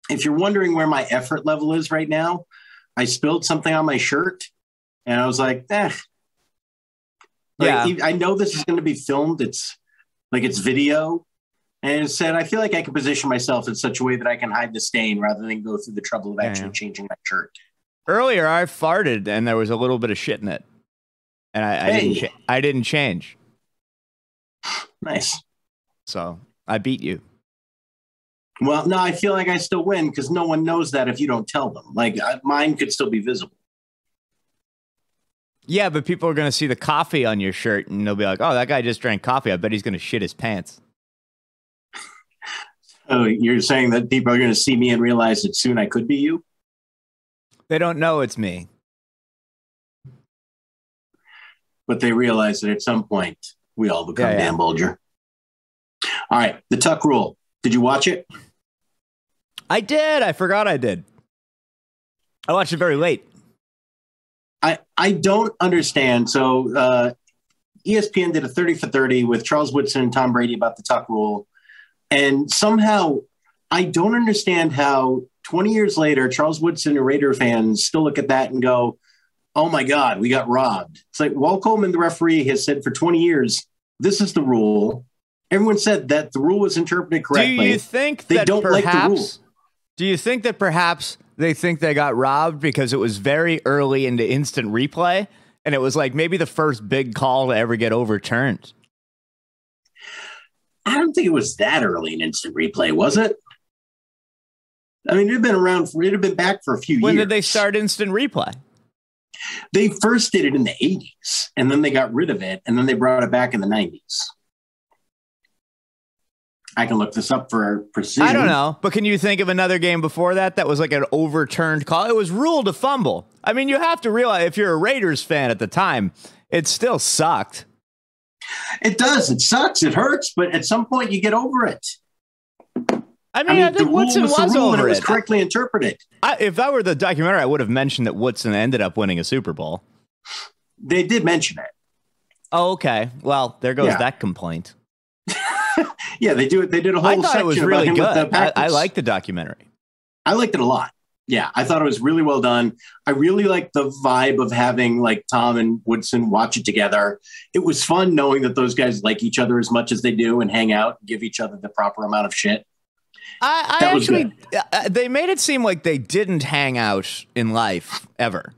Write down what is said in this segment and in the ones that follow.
if you're wondering where my effort level is right now, I spilled something on my shirt and I was like, Yeah. I know this is going to be filmed. It's video. And it said, I feel like I can position myself in such a way that I can hide the stain rather than go through the trouble of actually changing my shirt. Earlier, I farted and there was a little bit of shit in it. And I didn't change. Nice. So I beat you. Well, no, I feel like I still win because no one knows that if you don't tell them. Like, mine could still be visible. Yeah, but people are going to see the coffee on your shirt and they'll be like, oh, that guy just drank coffee. I bet he's going to shit his pants. Oh, you're saying that people are going to see me and realize that soon I could be you? They don't know it's me. But they realize that at some point we all become Dan Bulger. All right, the Tuck Rule. Did you watch it? I did. I forgot I did. I watched it very late. I don't understand. So ESPN did a 30 for 30 with Charles Woodson and Tom Brady about the Tuck Rule. And somehow I don't understand how 20 years later, Charles Woodson and Raider fans still look at that and go, oh my God, we got robbed. It's like Walt Coleman, the referee, has said for 20 years, this is the rule. Everyone said that the rule was interpreted correctly. Do you think they that don't like the rule? Do you think that perhaps they think they got robbed because it was very early into instant replay and it was like maybe the first big call to ever get overturned? I don't think it was that early in instant replay, was it? I mean, it had been back for a few years. When did they start instant replay? They first did it in the 80s, and then they got rid of it, and then they brought it back in the 90s. I can look this up for precision. I don't know, but can you think of another game before that that was like an overturned call? It was ruled a fumble. I mean, you have to realize, if you're a Raiders fan at the time, it still sucked. It does. It sucks. It hurts, but at some point you get over it. I mean, I think Woodson was over it. It was correctly interpreted. If I were the documentary, I would have mentioned that Woodson ended up winning a Super Bowl. They did mention it. Oh, okay. Well, there goes that complaint. Yeah, they do. They did a whole section. I thought it was really good. I liked the documentary. I liked it a lot. Yeah, I thought it was really well done. I really liked the vibe of having like Tom and Woodson watch it together. It was fun knowing that those guys like each other as much as they do and hang out and give each other the proper amount of shit. They made it seem like they didn't hang out in life ever.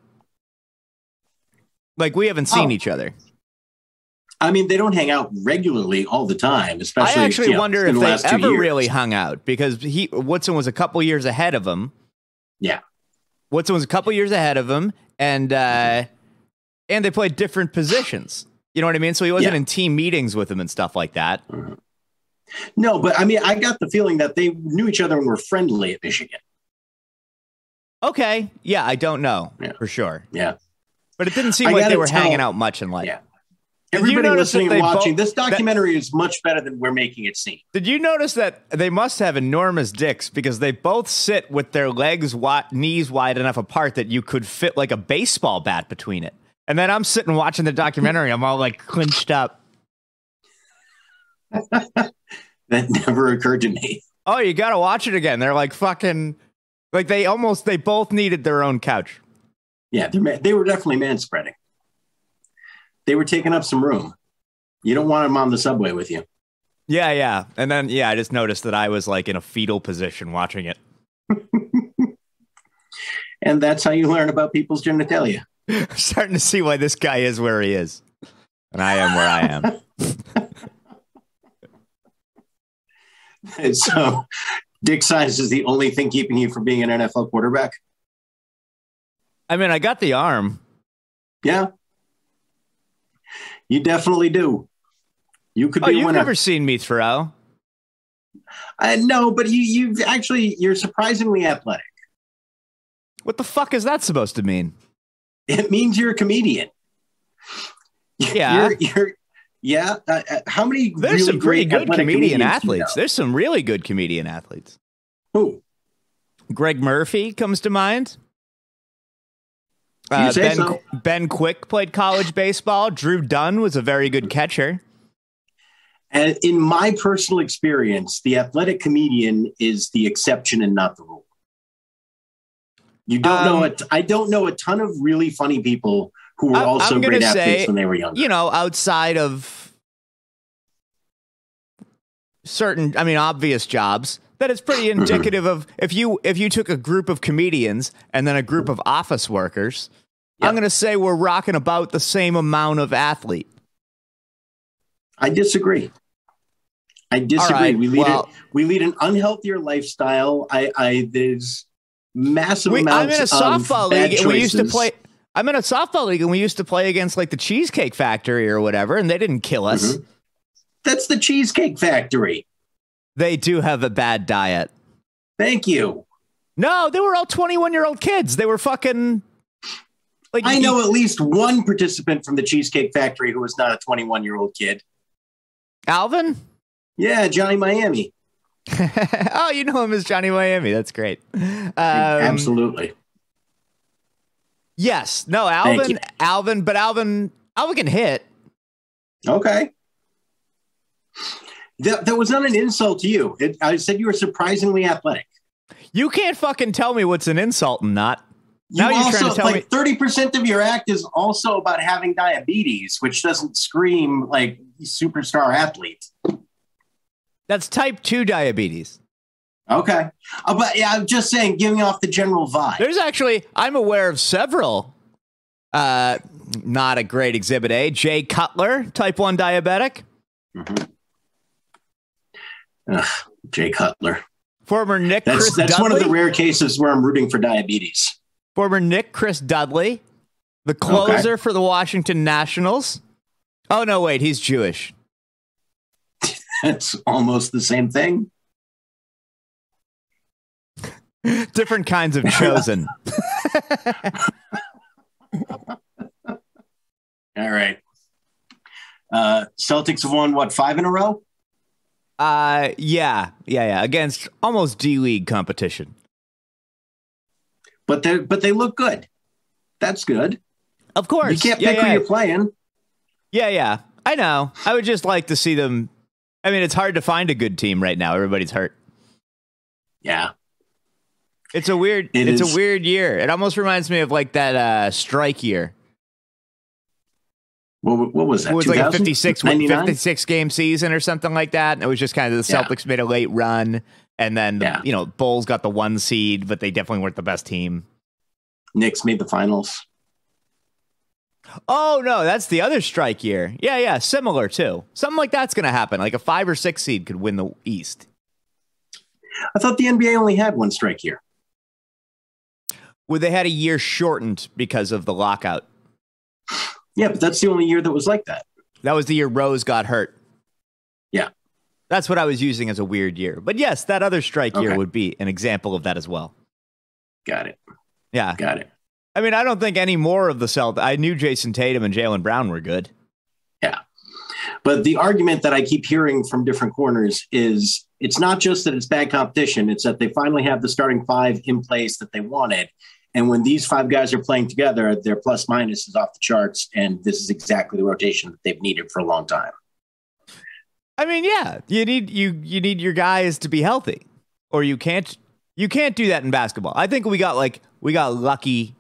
Like we haven't seen each other. I mean, they don't hang out regularly all the time, especially. I actually wonder if they ever really hung out because Woodson was a couple years ahead of him. Yeah, Woodson was a couple years ahead of him, and they played different positions. You know what I mean? So he wasn't in team meetings with him and stuff like that. Mm-hmm. No, but I mean, I got the feeling that they knew each other and were friendly at Michigan. Okay, yeah, I don't know for sure. Yeah, but it didn't seem like they were hanging out much in life. Yeah. Everybody listening and watching, this documentary is much better than we're making it seem. Did you notice that they must have enormous dicks because they both sit with their knees wide enough apart that you could fit like a baseball bat between it? And then I'm sitting watching the documentary. I'm all like clinched up. That never occurred to me. Oh, you got to watch it again. They're like fucking, like they both needed their own couch. Yeah, they were definitely man-spreading. They were taking up some room. You don't want them on the subway with you. Yeah, yeah. And then, I just noticed that I was like in a fetal position watching it. And that's how you learn about people's genitalia. I'm starting to see why this guy is where he is. And I am where I am. So, dick size is the only thing keeping you from being an NFL quarterback? I mean, I got the arm. Yeah. You definitely do. You could be a winner. You've never seen me throw. No, but you're surprisingly athletic. What the fuck is that supposed to mean? It means you're a comedian. Yeah. How many? There's some pretty good comedian athletes. There's some really good comedian athletes. Who? Greg Murphy comes to mind. Ben Quick played college baseball. Drew Dunn was a very good catcher. And in my personal experience, the athletic comedian is the exception and not the rule. You don't know it. I don't know a ton of really funny people who were also great athletes when they were younger. You know, outside of certain, obvious jobs, that it's pretty indicative of if you took a group of comedians and then a group of office workers, I'm going to say we're rocking about the same amount of athlete. I disagree. Right, we lead an unhealthier lifestyle. There's massive amounts I'm in a softball league and we used to play. I'm in a softball league and we used to play against like the Cheesecake Factory or whatever, and they didn't kill us. That's the Cheesecake Factory. They do have a bad diet. Thank you. No, they were all 21-year-old kids. They were fucking. Like, I know at least one participant from the Cheesecake Factory who was not a 21-year-old kid. Alvin? Yeah, Johnny Miami. Oh, you know him as Johnny Miami. That's great. Absolutely. Yes. No, Alvin, but Alvin can hit. Okay. That was not an insult to you. I said you were surprisingly athletic. You can't fucking tell me what's an insult and not. Now you're trying to tell me 30% of your act is also about having diabetes, which doesn't scream like superstar athlete. That's type 2 diabetes. Okay. But yeah, I'm just saying, giving off the general vibe. There's actually, I'm aware of several, not a great exhibit A. Jay Cutler, type 1 diabetic. Jay Cutler. Former Nick Chris Dudley. That's one of the rare cases where I'm rooting for diabetes. Former Nick Chris Dudley, the closer for the Washington Nationals. Oh, no, wait, he's Jewish. That's almost the same thing. Different kinds of chosen. All right. Celtics have won, 5 in a row? Yeah. Against almost D-League competition. But they look good. That's good. Of course. You can't pick who you're playing. Yeah. I know. I would just like to see them. I mean, it's hard to find a good team right now. Everybody's hurt. Yeah. It's a weird year. It almost reminds me of like that strike year. What was that? It was like a 56 game season or something like that. And it was just kind of the Celtics made a late run. And then, Bulls got the 1 seed, but they definitely weren't the best team. Knicks made the finals. Oh, no, that's the other strike year. Yeah, similar too. Something like that's going to happen. Like a 5 or 6 seed could win the East. I thought the NBA only had 1 strike year. Well, they had a year shortened because of the lockout. Yeah, but that's the only year that was like that. That was the year Rose got hurt. Yeah. That's what I was using as a weird year. But yes, that other strike year would be an example of that as well. Got it. Yeah. Got it. I mean, I don't think any more of the Celtics. I knew Jason Tatum and Jaylen Brown were good. Yeah. But the argument that I keep hearing from different corners is it's not just that it's bad competition. It's that they finally have the starting 5 in place that they wanted. And when these 5 guys are playing together, their plus minus is off the charts. And this is exactly the rotation that they've needed for a long time. I mean, yeah, you need your guys to be healthy, or you can't do that in basketball. I think we got lucky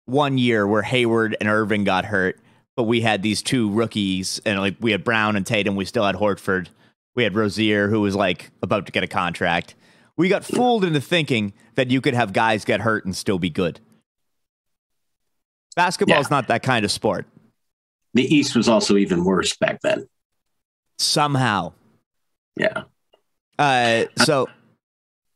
one year where Hayward and Irving got hurt, but we had these 2 rookies, and like we had Brown and Tatum. We still had Horford. We had Rozier, who was like about to get a contract. We got fooled into thinking that you could have guys get hurt and still be good. Basketball is not that kind of sport. The East was also even worse back then. Somehow. Yeah. So,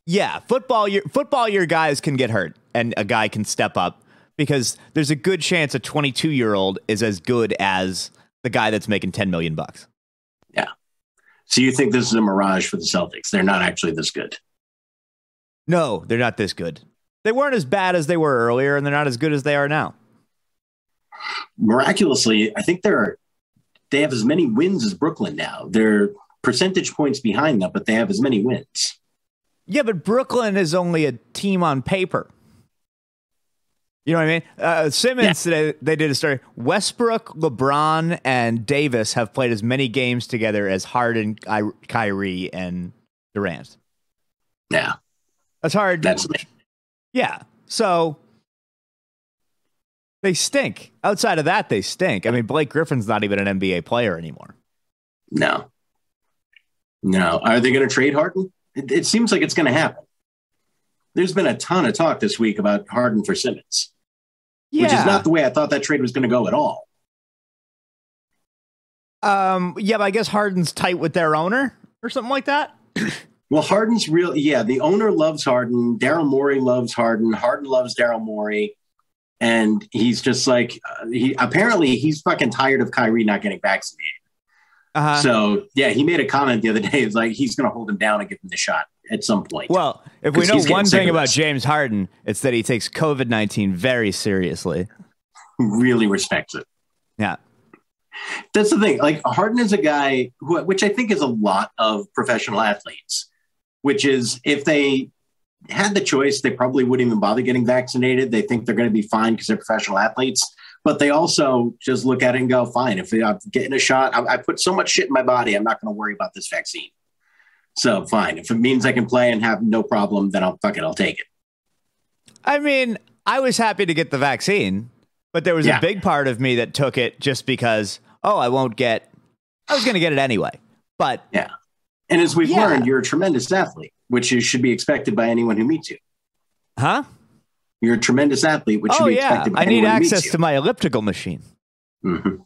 yeah, football, your guys can get hurt and a guy can step up because there's a good chance a 22-year-old is as good as the guy that's making $10 million. Yeah. So you think this is a mirage for the Celtics? They're not actually this good. No, they're not this good. They weren't as bad as they were earlier, and they're not as good as they are now. Miraculously, I think they have as many wins as Brooklyn now. They're percentage points behind them, but they have as many wins. Yeah, but Brooklyn is only a team on paper. You know what I mean? Simmons today, they did a story. Westbrook, LeBron, and Davis have played as many games together as Harden, Kyrie, and Durant. Yeah. That's hard. That's yeah. So they stink. Outside of that, they stink. I mean, Blake Griffin's not even an NBA player anymore. No. Are they going to trade Harden? It seems like it's going to happen. There's been a ton of talk this week about Harden for Simmons, which is not the way I thought that trade was going to go at all. Yeah, but I guess Harden's tight with their owner or something like that. Well, Harden's real. Yeah, the owner loves Harden. Daryl Morey loves Harden. Harden loves Daryl Morey. And he's just like, he's fucking tired of Kyrie not getting vaccinated. So, yeah, he made a comment the other day. It's like he's going to hold him down and give him the shot at some point. Well, if we know one thing about James Harden, it's that he takes COVID-19 very seriously. Really respects it. Yeah. That's the thing. Like, Harden is a guy which I think is a lot of professional athletes, which is if they had the choice, they probably wouldn't even bother getting vaccinated. They think they're going to be fine because they're professional athletes. But they also just look at it and go, fine, if I'm getting a shot, I put so much shit in my body, I'm not going to worry about this vaccine. So fine. If it means I can play and have no problem, then I'll take it. I mean, I was happy to get the vaccine, but there was a big part of me that took it just because, I was going to get it anyway. But yeah. And as we've learned, you're a tremendous athlete, which should be expected by anyone who meets you. Huh? You're a tremendous athlete, which should be expected by anyone who meets you. I need access to my elliptical machine. Mm-hmm.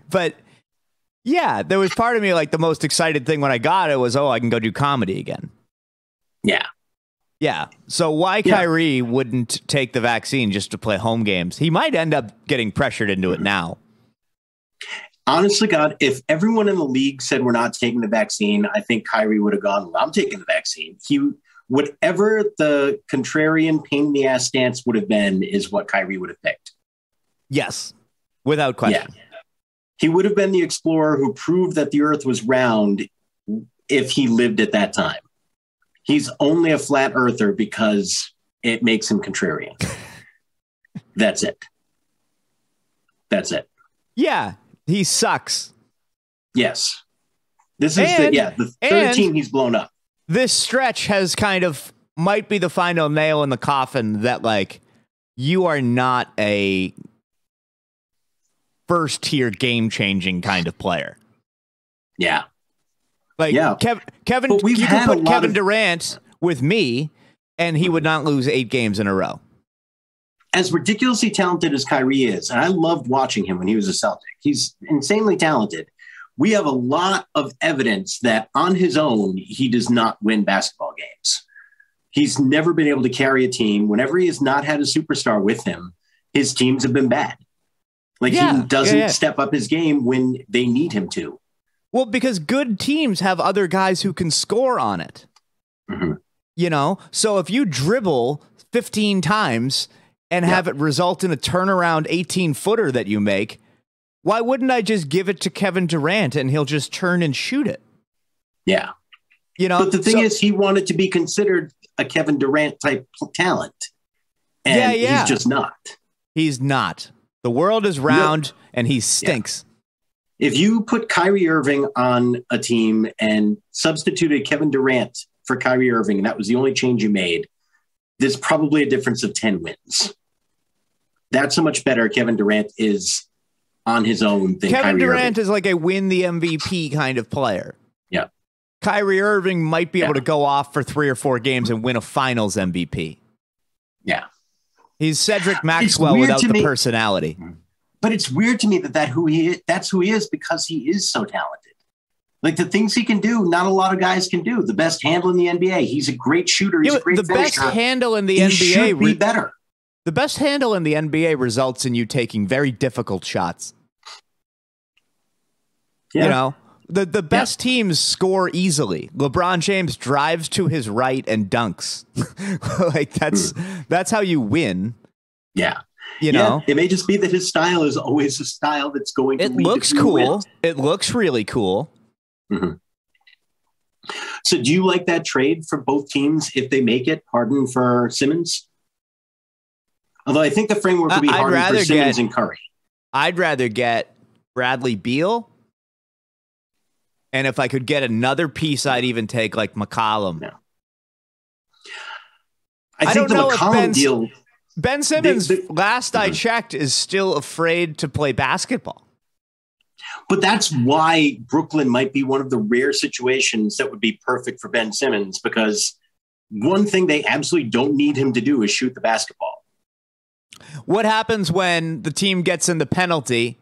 But yeah, there was part of me, like, the most excited thing when I got it was, I can go do comedy again. Yeah. Yeah. So why Kyrie wouldn't take the vaccine just to play home games? He might end up getting pressured into it now. Honestly, God, if everyone in the league said we're not taking the vaccine, I think Kyrie would have gone, well, I'm taking the vaccine. Whatever the contrarian pain in the ass stance would have been is what Kyrie would have picked. Yes, without question. Yeah. He would have been the explorer who proved that the earth was round if he lived at that time. He's only a flat earther because it makes him contrarian. That's it. Yeah, he sucks. Yes. This is the third team he's blown up. This stretch might be the final nail in the coffin that, like, you are not a first tier game changing kind of player. Yeah. Like, Kevin, you can put Kevin Durant with me and he would not lose 8 games in a row. As ridiculously talented as Kyrie is, and I loved watching him when he was a Celtic, he's insanely talented. We have a lot of evidence that on his own, he does not win basketball games. He's never been able to carry a team. Whenever he has not had a superstar with him, his teams have been bad. Like, he doesn't step up his game when they need him to. Well, because good teams have other guys who can score on it. Mm-hmm. You know? So if you dribble 15 times and have it result in a turnaround 18-footer that you make, why wouldn't I just give it to Kevin Durant and he'll just turn and shoot it? Yeah. You know, but the thing is, he wanted to be considered a Kevin Durant type talent. And he's just not. He's not. The world is round and he stinks. Yeah. If you put Kyrie Irving on a team and substituted Kevin Durant for Kyrie Irving, and that was the only change you made, there's probably a difference of 10 wins. That's how much better Kevin Durant is on his own than Kevin Kyrie Durant Irving. is like a win the MVP kind of player. Yeah. Kyrie Irving might be able to go off for 3 or 4 games and win a finals MVP. Yeah. He's Cedric Maxwell without the personality. But it's weird to me that's who he is because he is so talented. Like, the things he can do, not a lot of guys can do. The best handle in the NBA. He's a great shooter. He's a great finisher. Best handle in the NBA should be better. The best handle in the NBA results in you taking very difficult shots. Yeah. You know, the best teams score easily. LeBron James drives to his right and dunks. Like, that's how you win. Yeah. You know, it may just be that his style is always a style that's going to lead looks cool. It looks really cool. Mm-hmm. So do you like that trade for both teams if they make it, Harden for Simmons? Although I think the framework would be Harden for Simmons and Curry. I'd rather get Bradley Beal. And if I could get another piece, I'd even take, like, McCollum. Yeah. I think the McCollum deal. Ben Simmons, last I checked, is still afraid to play basketball. But that's why Brooklyn might be one of the rare situations that would be perfect for Ben Simmons, because one thing they absolutely don't need him to do is shoot the basketball. What happens when the team gets in the penalty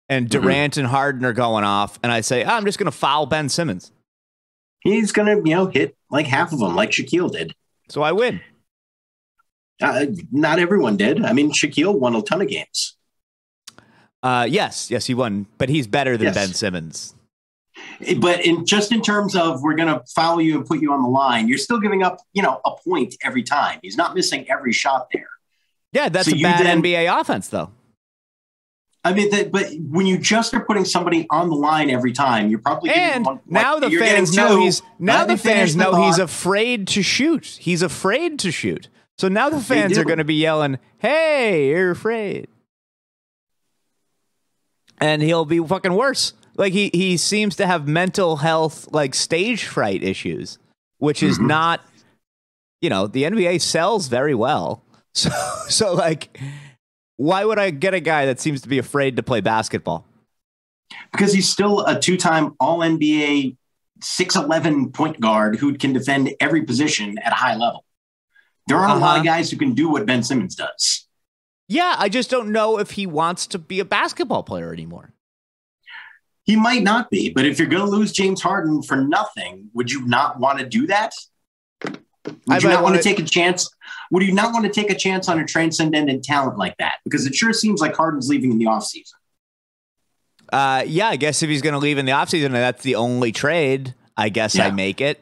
and Durant and Harden are going off, and I say, I'm just going to foul Ben Simmons? He's going to, hit like half of them, like Shaquille did. So I win. Not everyone did. I mean, Shaquille won a ton of games. Yes, he won, but he's better than Ben Simmons. But in terms of we're going to foul you and put you on the line, you're still giving up, a point every time. He's not missing every shot there. Yeah, that's a bad NBA offense, though. I mean, but when you just are putting somebody on the line every time, you're probably now the fans know he's afraid to shoot. He's afraid to shoot. So now the fans are going to be yelling, "Hey, you're afraid," and he'll be fucking worse. Like he seems to have mental health, like stage fright issues, which is not, the NBA sells very well. So like, why would I get a guy that seems to be afraid to play basketball? Because he's still a 2-time All-NBA 6'11" point guard who can defend every position at a high level. There aren't a lot of guys who can do what Ben Simmons does. Yeah, I just don't know if he wants to be a basketball player anymore. He might not be, but if you're going to lose James Harden for nothing, would you not want to do that? Would you not want to take a chance? Would you not want to take a chance on a transcendent talent like that? Because it sure seems like Harden's leaving in the offseason. Yeah, I guess if he's going to leave in the offseason and that's the only trade, I guess I make it.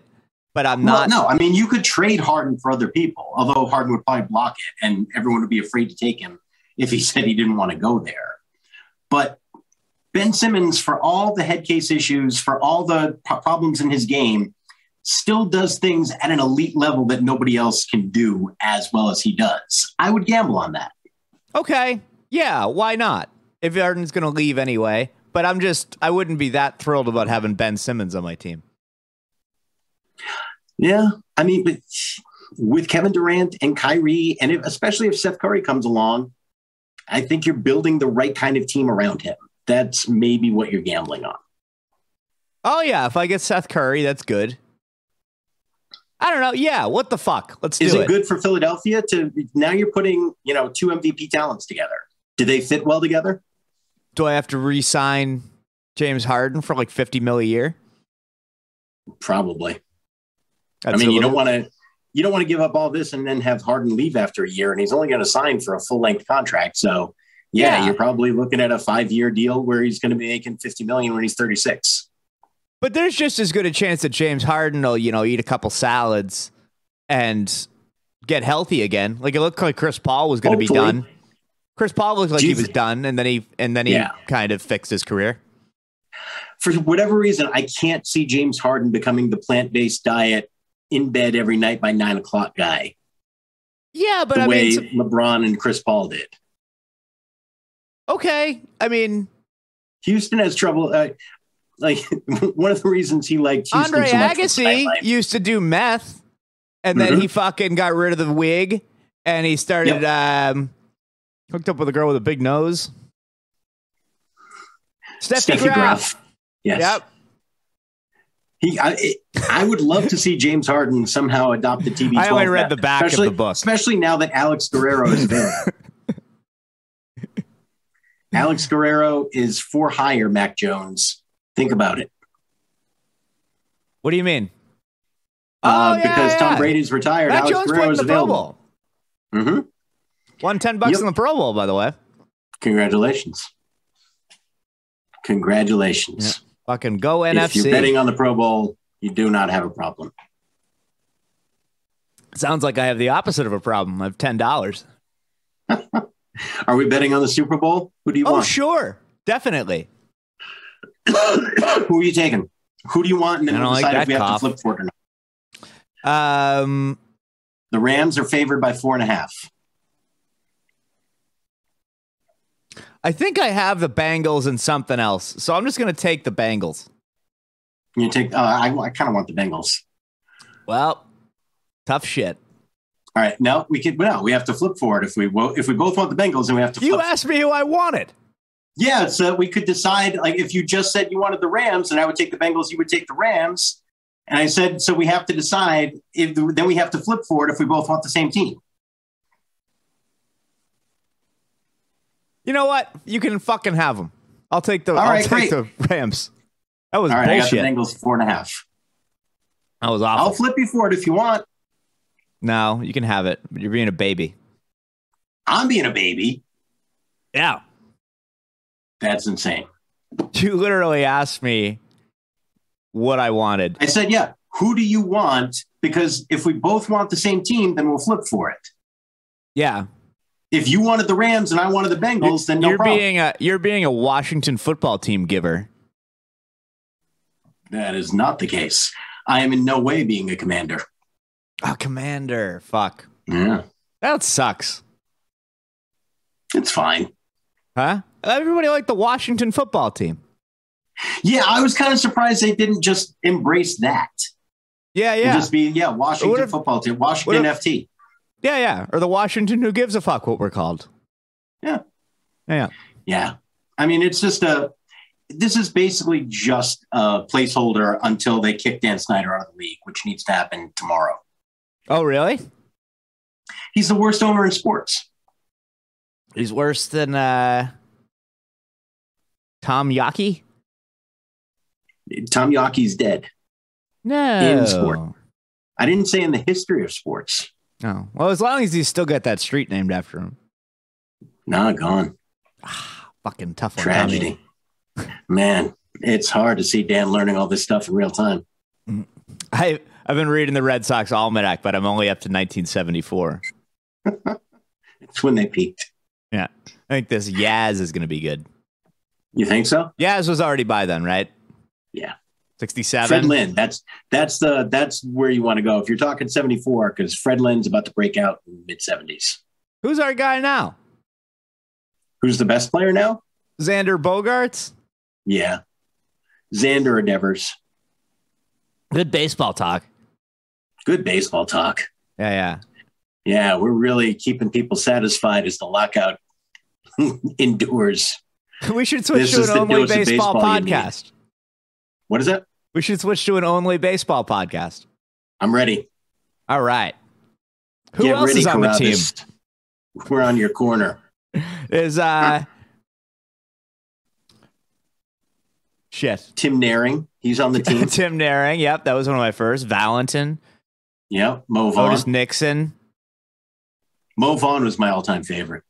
But I'm not. Well, no, I mean, you could trade Harden for other people, although Harden would probably block it and everyone would be afraid to take him if he said he didn't want to go there. But Ben Simmons, for all the head case issues, for all the problems in his game, still does things at an elite level that nobody else can do as well as he does. I would gamble on that. Okay. Yeah, why not? If Harden's going to leave anyway. But I wouldn't be that thrilled about having Ben Simmons on my team. Yeah, I mean, but with Kevin Durant and Kyrie, and especially if Seth Curry comes along, I think you're building the right kind of team around him. That's maybe what you're gambling on. Oh, yeah, if I get Seth Curry, that's good. I don't know. Yeah, what the fuck? Let's do it. Is it good for Philadelphia now you're putting, 2 MVP talents together? Do they fit well together? Do I have to re-sign James Harden for like $50 million a year? Probably. You don't want to give up all this and then have Harden leave after a year, and he's only going to sign for a full-length contract. So, yeah, you're probably looking at a 5-year deal where he's going to be making $50 million when he's 36. But there's just as good a chance that James Harden will, eat a couple salads and get healthy again. Like it looked like Chris Paul was going to be done. Chris Paul looked like he was done, and then he kind of fixed his career. For whatever reason, I can't see James Harden becoming the plant-based diet in bed every night by 9 o'clock guy. Yeah, but the way LeBron and Chris Paul did. Okay, I mean, Houston has trouble. Like one of the reasons he liked Houston Andre so much Agassi used to do meth, and then he fucking got rid of the wig, and he started hooked up with a girl with a big nose. Steffi Graf. Yes. Yep. I would love to see James Harden somehow adopt the TB12. I only read the back of the book. Especially now that Alex Guerrero is there. Alex Guerrero is for hire, Mac Jones. Think about it. What do you mean? Because Tom Brady's retired, Mac Alex Jones Guerrero is available. Mm-hmm. Won $10 in the Pro Bowl, by the way. Congratulations. Yeah. Fucking go NFC. If you're betting on the Pro Bowl, you do not have a problem. Sounds like I have the opposite of a problem. I have $10. Are we betting on the Super Bowl? Who do you want? Oh, sure. Definitely. Who are you taking? Who do you want? And then we'll decide if we have to flip for it or not. The Rams are favored by 4.5. I think I have the Bengals and something else, so I'm just going to take the Bengals. You take? I kind of want the Bengals. Well, tough shit. All right, no, we have to flip for it. If we both want the Bengals, then we have to flip. You asked me who I wanted. Yeah, so we could decide, like, if you just said you wanted the Rams and I would take the Bengals, you would take the Rams. And I said, so we have to decide, then we have to flip for it if we both want the same team. You know what? You can fucking have them. I'll take the the Rams. That was bullshit. I got the Bengals 4.5. That was awful. I'll flip you for it if you want. No, you can have it. But you're being a baby. I'm being a baby? Yeah. That's insane. You literally asked me what I wanted. I said, yeah, who do you want? Because if we both want the same team, then we'll flip for it. Yeah. If you wanted the Rams and I wanted the Bengals, then no problem. You're being a Washington football team giver. That is not the case. I am in no way being a Commander. A Commander. Fuck. Yeah. That sucks. It's fine. Huh? Everybody liked the Washington football team. Yeah, I was kind of surprised they didn't just embrace that. Yeah, yeah. Just be, Washington football team, Washington FT. Yeah, yeah. Or the Washington who gives a fuck what we're called. Yeah. Yeah. Yeah. I mean, it's just this is basically just a placeholder until they kick Dan Snyder out of the league, which needs to happen tomorrow. Oh, really? He's the worst owner in sports. He's worse than Tom Yaki? Tom Yaki's dead. No. In sport. I didn't say in the history of sports. Oh. Well, as long as he's still got that street named after him. Nah, gone. Fucking tough one. Tragedy. Man, it's hard to see Dan learning all this stuff in real time. I've been reading the Red Sox Almanac, but I'm only up to 1974. It's when they peaked. Yeah. I think this Yaz is going to be good. You think so? Yaz was already by then, right? Yeah. 67. Fred Lynn. That's where you want to go. If you're talking 74, because Fred Lynn's about to break out in the mid-70s. Who's our guy now? Who's the best player now? Xander Bogaerts? Yeah. Xander or Devers. Good baseball talk. Good baseball talk. Yeah, yeah. Yeah, we're really keeping people satisfied as the lockout endures. We should switch to an only baseball podcast. What is that? We should switch to an only baseball podcast. I'm ready. All right. Who else is on the team? We're on your corner. Is shit. Tim Naring. He's on the team. Tim Naring. Yep, that was one of my first. Valentin. Yep. Mo Vaughn. Otis Nixon. Mo Vaughn was my all-time favorite.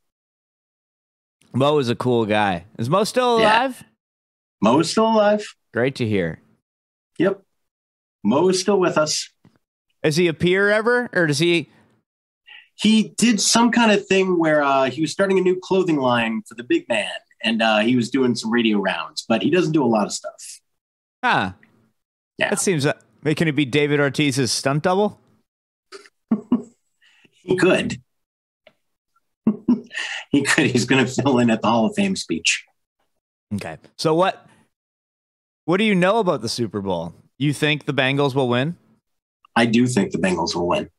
Mo is a cool guy. Is Mo still alive? Yeah. Mo is still alive. Great to hear. Yep. Mo is still with us. Does he appear ever? Or does he? He did some kind of thing where he was starting a new clothing line for the big man. And he was doing some radio rounds. But he doesn't do a lot of stuff. Huh. Yeah. That seems... Can it be David Ortiz's stunt double? He could. He could. He's going to fill in at the Hall of Fame speech. Okay. So what do you know about the Super Bowl? You think the Bengals will win? I do think the Bengals will win.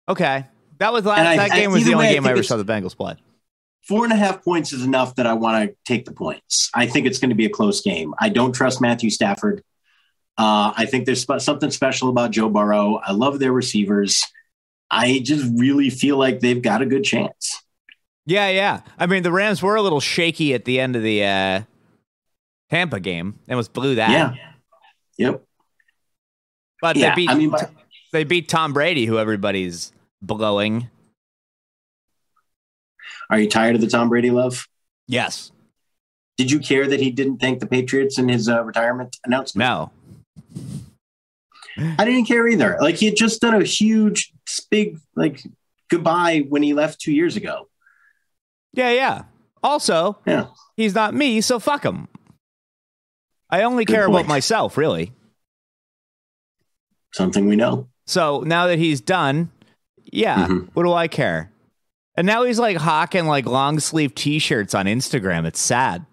Okay. That game was the only game I ever saw the Bengals play. 4.5 points is enough that I want to take the points. I think it's going to be a close game. I don't trust Matthew Stafford. I think there's something special about Joe Burrow. I love their receivers. I just really feel like they've got a good chance. Yeah, yeah. I mean, the Rams were a little shaky at the end of the Tampa game. They almost blew that. Yeah. Yep. But they beat Tom Brady, who everybody's blowing. Are you tired of the Tom Brady love? Yes. Did you care that he didn't thank the Patriots in his retirement announcement? No. I didn't care either. Like, he had just done a huge, big, goodbye when he left 2 years ago. Yeah, yeah. Also, he's not me, so fuck him. I only care about myself, really. Something we know. So now that he's done, what do I care? And now he's hawking long sleeve T-shirts on Instagram. It's sad.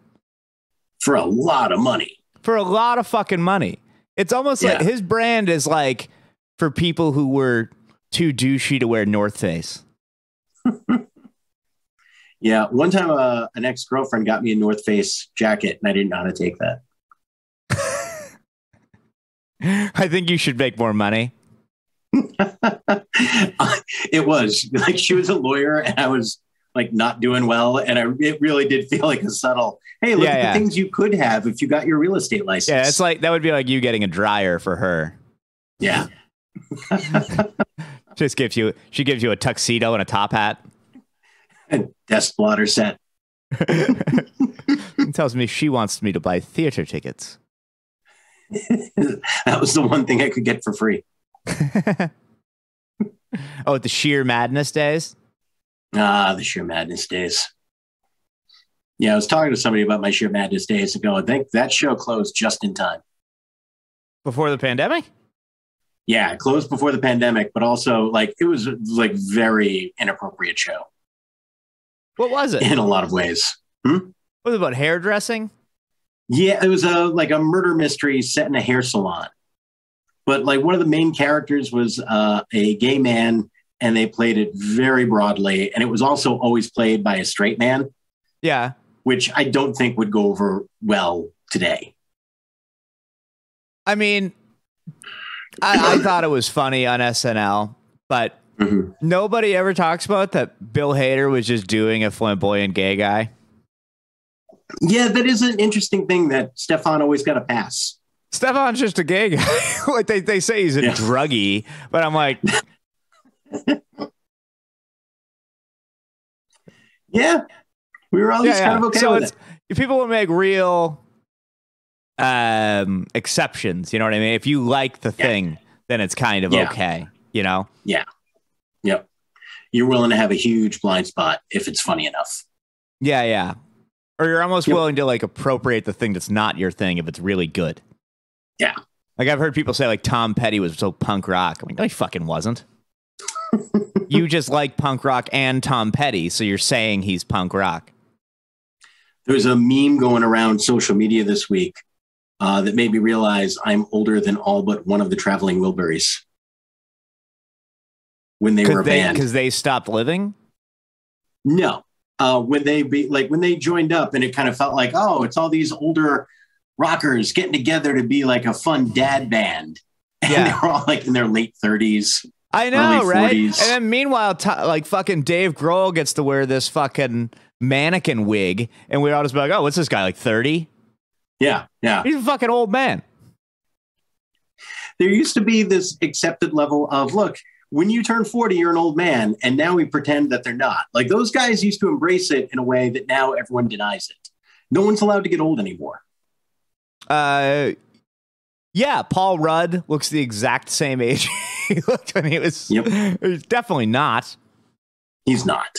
For a lot of money. For a lot of fucking money. It's almost like his brand is for people who were too douchey to wear North Face. Yeah, one time an ex-girlfriend got me a North Face jacket, and I didn't know how to take that. I think you should make more money. It was like she was a lawyer, and I was like not doing well, and it really did feel like a subtle, hey, look at the things you could have if you got your real estate license. Yeah, it's like that would be like you getting a dryer for her. Yeah. She gives you a tuxedo and a top hat. And desk blotter set. Tells me she wants me to buy theater tickets. That was the one thing I could get for free. Oh, the Sheer Madness days? The Sheer Madness days. Yeah, I was talking to somebody about my Sheer Madness days ago. I think that show closed just in time. Before the pandemic? Yeah, it closed before the pandemic, but also like it was like very inappropriate show. What was it? In a lot of ways. Was it about hairdressing? Yeah, it was like a murder mystery set in a hair salon. But like one of the main characters was a gay man, and they played it very broadly. And it was also always played by a straight man. Yeah. Which I don't think would go over well today. I mean, I thought it was funny on SNL, but nobody ever talks about that Bill Hader was just doing a flamboyant gay guy. Yeah, that is an interesting thing that Stefan always got a pass. Stefan's just a gay guy. Like they say he's a druggie, but I'm like, yeah, we were always kind of okay with it. If people will make real exceptions, you know what I mean? If you like the thing, then it's kind of okay, you know? Yeah. Yep. You're willing to have a huge blind spot if it's funny enough. Yeah, yeah. Or you're almost willing to like appropriate the thing that's not your thing if it's really good. Yeah. Like I've heard people say like Tom Petty was so punk rock. I'm like, no, he fucking wasn't. You just like punk rock and Tom Petty, so you're saying he's punk rock. There's a meme going around social media this week that made me realize I'm older than all but one of the Traveling Wilburys. When they were a band. Because they stopped living? No. When they joined up, and it kind of felt like, oh, it's all these older rockers getting together to be like a fun dad band. And they were all like in their late 30s. I know, right? 40s. And then meanwhile, like fucking Dave Grohl gets to wear this fucking mannequin wig, and we'd all just be like, oh, what's this guy, like 30? Yeah, yeah. He's a fucking old man. There used to be this accepted level of, look, when you turn 40, you're an old man, and now we pretend that they're not. Like those guys used to embrace it in a way that now everyone denies it. No one's allowed to get old anymore. Yeah, Paul Rudd looks the exact same age he looked when he was. Yep. He's definitely not. He's not.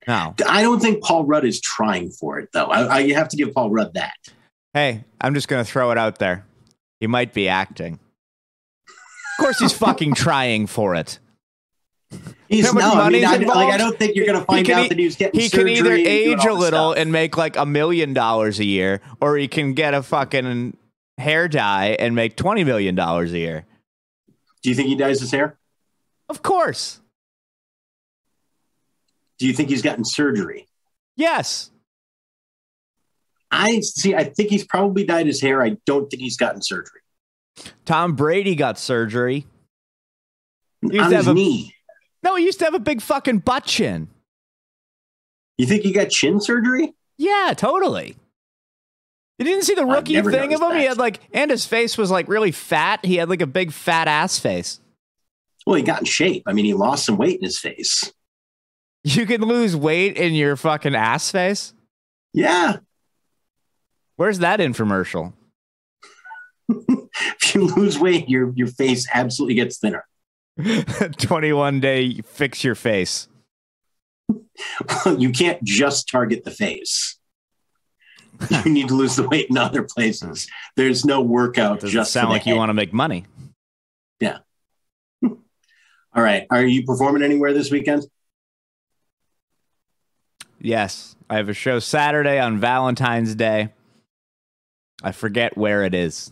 No. I don't think Paul Rudd is trying for it, though. You have to give Paul Rudd that. Hey, I'm just going to throw it out there. He might be acting. Of course he's fucking trying for it. He's no, I mean, I don't think you're going to find out that he's getting surgery. He can either age a little and make like $1 million a year, or he can get a fucking hair dye and make $20 million a year. Do you think he dyes his hair? Of course. Do you think he's gotten surgery? Yes. I think he's probably dyed his hair. I don't think he's gotten surgery. Tom Brady got surgery. On his knee. No, he used to have a big fucking butt chin. You think he got chin surgery? Yeah, totally. You didn't see the rookie thing of him? He had like, and his face was like really fat. He had like a big fat ass face. Well, he got in shape. I mean, he lost some weight in his face. You can lose weight in your fucking ass face? Yeah. Where's that infomercial? If you lose weight, your face absolutely gets thinner. 21-day fix your face. You can't just target the face. You need to lose the weight in other places. There's no workout. Just sound like you want to make money. Yeah. All right. Are you performing anywhere this weekend? Yes. I have a show Saturday on Valentine's Day. I forget where it is.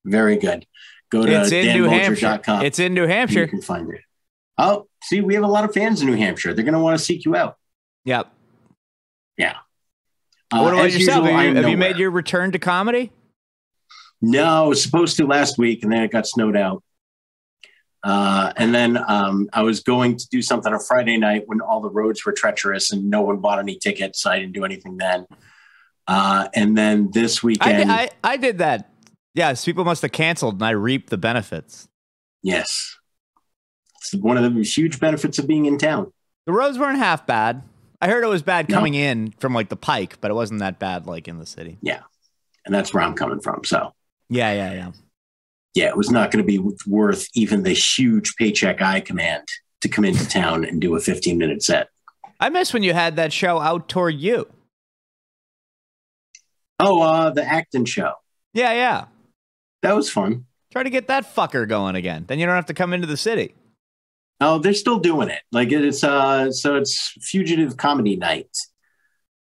Very good. Go to It's in New Hampshire. danbolger.com. It's in New Hampshire. You can find it. Oh, see, we have a lot of fans in New Hampshire. They're going to want to seek you out. Yep. Yeah. What about yourself? Usual, have you made your return to comedy? No, I was supposed to last week, and then it got snowed out. And then I was going to do something on Friday night when all the roads were treacherous and no one bought any tickets, so I didn't do anything then. And then this weekend... I did that. Yes, people must have canceled, and I reaped the benefits. Yes. It's one of the huge benefits of being in town. The roads weren't half bad. I heard it was bad coming in from like the Pike, but it wasn't that bad like in the city. Yeah. And that's where I'm coming from, so... Yeah. Yeah, it was not going to be worth even the huge paycheck I command to come into town and do a 15-minute set. I miss when you had that show out toward you. Oh, the Acton show. Yeah. That was fun. Try to get that fucker going again. Then you don't have to come into the city. Oh, they're still doing it. Like it's Fugitive Comedy Night.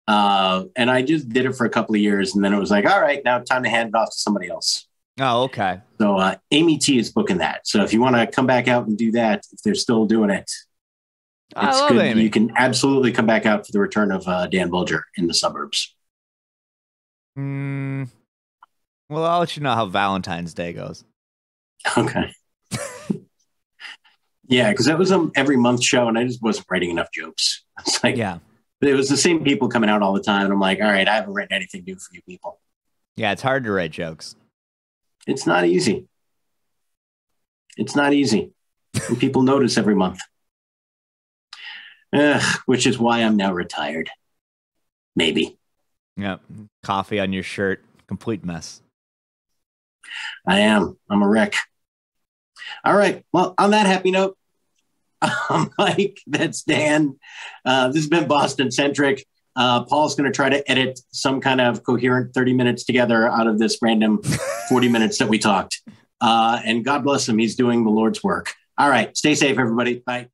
And I just did it for a couple of years, and then it was like, all right, now time to hand it off to somebody else. Oh, okay. So Amy T is booking that. So if you want to come back out and do that, if they're still doing it, it's good. Amy. You can absolutely come back out for the return of Dan Bulger in the suburbs. Well, I'll let you know how Valentine's Day goes. Okay. Yeah, because that was an every month show, and I just wasn't writing enough jokes. It's like, yeah. It was the same people coming out all the time. And I'm like, all right, I haven't written anything new for you people. Yeah, it's hard to write jokes. It's not easy. It's not easy. And people notice every month. Which is why I'm now retired. Maybe. Yeah. Coffee on your shirt. Complete mess. I am. I'm a wreck. All right. Well, on that happy note, I'm Mike. That's Dan. This has been Boston Centric. Paul's going to try to edit some kind of coherent 30 minutes together out of this random 40 minutes that we talked. And God bless him. He's doing the Lord's work. All right. Stay safe, everybody. Bye.